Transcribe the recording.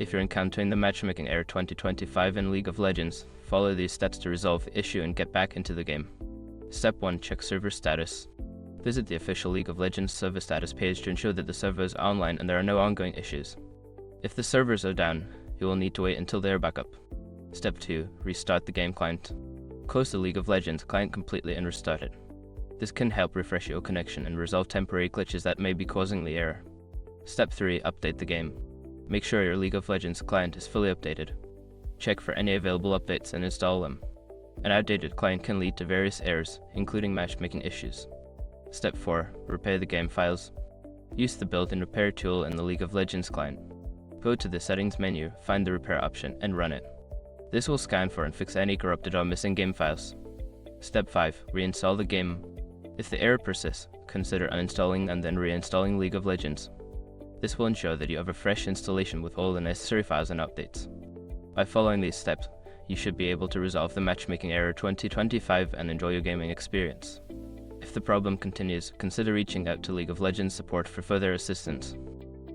If you're encountering the Matchmaking error 2025 in League of Legends, follow these steps to resolve the issue and get back into the game. Step 1. Check server status. Visit the official League of Legends server status page to ensure that the server is online and there are no ongoing issues. If the servers are down, you will need to wait until they are back up. Step 2. Restart the game client. Close the League of Legends client completely and restart it. This can help refresh your connection and resolve temporary glitches that may be causing the error. Step 3. Update the game. Make sure your League of Legends client is fully updated. Check for any available updates and install them. An outdated client can lead to various errors, including matchmaking issues. Step 4. Repair the game files. Use the built-in repair tool in the League of Legends client. Go to the settings menu, find the repair option, and run it. This will scan for and fix any corrupted or missing game files. Step 5. Reinstall the game. If the error persists, consider uninstalling and then reinstalling League of Legends. This will ensure that you have a fresh installation with all the necessary files and updates. By following these steps, you should be able to resolve the Matchmaking error 2025 and enjoy your gaming experience. If the problem continues, consider reaching out to League of Legends support for further assistance.